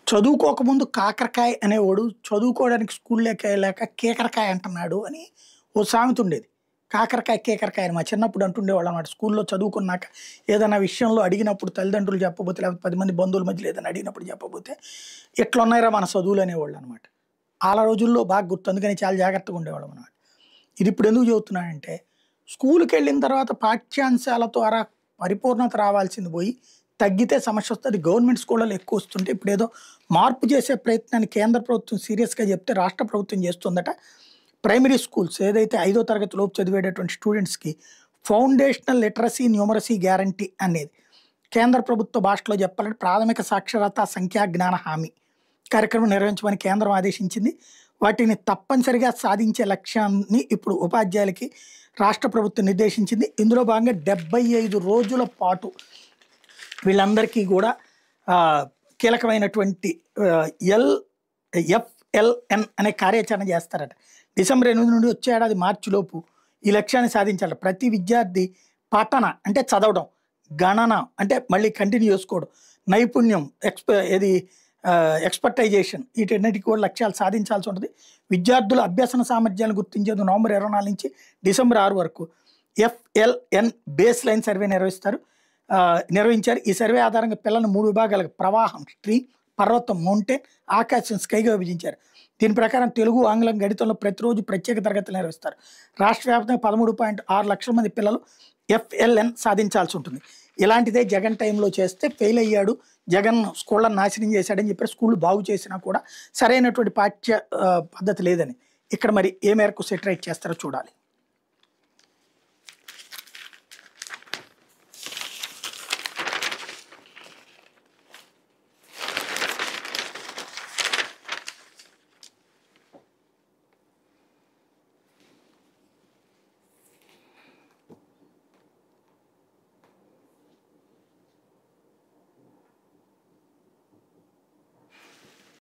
చదువుకోకముందు కాకరకాయ అనేవాడు చదువుకోవడానికి స్కూల్లోకి వెళ్ళాక కేకరకాయ అంటున్నాడు అని ఓ సామెత ఉండేది. కాకరకాయ, కేకరకాయ అని మా చిన్నప్పుడు అంటుండేవాళ్ళు అన్నమాట. స్కూల్లో చదువుకున్నాక ఏదైనా విషయంలో అడిగినప్పుడు తల్లిదండ్రులు చెప్పబోతే, లేకపోతే 10 మంది బంధువుల మధ్యలో ఏదైనా అడిగినప్పుడు చెప్పబోతే, "ఎట్లున్నాయిరా మన చదువులు" అనేవాళ్ళు అనమాట. ఆ రోజుల్లో బాగా గుర్తు. అందుకని చాలా జాగ్రత్తగా ఉండేవాళ్ళం అనమాట. ఇది ఇప్పుడు ఎందుకు చెబుతున్నానంటే, స్కూలుకి వెళ్ళిన తర్వాత పాఠ్యాంశాల ద్వారా పరిపూర్ణత రావాల్సింది పోయి తగ్గితే సమస్య వస్తుంది. గవర్నమెంట్ స్కూళ్ళలో ఎక్కువ వస్తుంటే ఇప్పుడేదో మార్పు చేసే ప్రయత్నాన్ని కేంద్ర ప్రభుత్వం సీరియస్‌గా చెప్తే రాష్ట్ర ప్రభుత్వం చేస్తుందట. ప్రైమరీ స్కూల్స్ ఏదైతే 5వ తరగతి లోపు చదివేటటువంటి స్టూడెంట్స్‌కి ఫౌండేషనల్ లిటరసీ, న్యూమరసీ గ్యారంటీ అనేది కేంద్ర ప్రభుత్వ భాషలో చెప్పాలంటే ప్రాథమిక సాక్షరత సంఖ్యా జ్ఞాన హామీ కార్యక్రమం నిర్వహించమని కేంద్రం ఆదేశించింది. వాటిని తప్పనిసరిగా సాధించే లక్ష్యాన్ని ఇప్పుడు ఉపాధ్యాయులకి రాష్ట్ర ప్రభుత్వం నిర్దేశించింది. ఇందులో భాగంగా 75 రోజుల పాటు వీళ్ళందరికీ కూడా కీలకమైనటువంటి ఎఫ్ఎల్ఎన్ అనే కార్యాచరణ చేస్తారట. డిసెంబర్ 8 నుండి వచ్చే ఏడాది మార్చిలోపు ఈ లక్ష్యాన్ని సాధించాలట. ప్రతి విద్యార్థి పఠన అంటే చదవడం, గణన అంటే మళ్ళీ కంటిన్యూ చేసుకోవడం, నైపుణ్యం ఎక్స్పర్టైజేషన్ వీటన్నిటికీ కూడా లక్ష్యాలు సాధించాల్సి ఉంటుంది. విద్యార్థుల అభ్యసన సామర్థ్యాలను గుర్తించేందుకు నవంబర్ 24 నుంచి డిసెంబర్ 6 వరకు ఎఫ్ఎల్ఎన్ బేస్ లైన్ సర్వే నిర్వహించారు. ఈ సర్వే ఆధారంగా పిల్లలను 3 విభాగాలుగా ప్రవాహం స్ట్రీమ్, పర్వతం మౌంటైన్, ఆకాశం స్కైగా విభజించారు. దీని ప్రకారం తెలుగు, ఆంగ్లం, గణితంలో ప్రతిరోజు ప్రత్యేక తరగతులు నిర్వహిస్తారు. రాష్ట్ర వ్యాప్తంగా 13.6 లక్షల మంది పిల్లలు ఎఫ్ఎల్ఎన్ సాధించాల్సి ఉంటుంది. ఇలాంటిదే జగన్ టైంలో చేస్తే ఫెయిల్ అయ్యాడు, జగన్ స్కూళ్ళను నాశనం చేశాడని చెప్పి స్కూళ్ళు బాగు చేసినా కూడా సరైనటువంటి పద్ధతి లేదని ఇక్కడ మరి ఏ మేరకు సెటరైట్ చేస్తారో చూడాలి.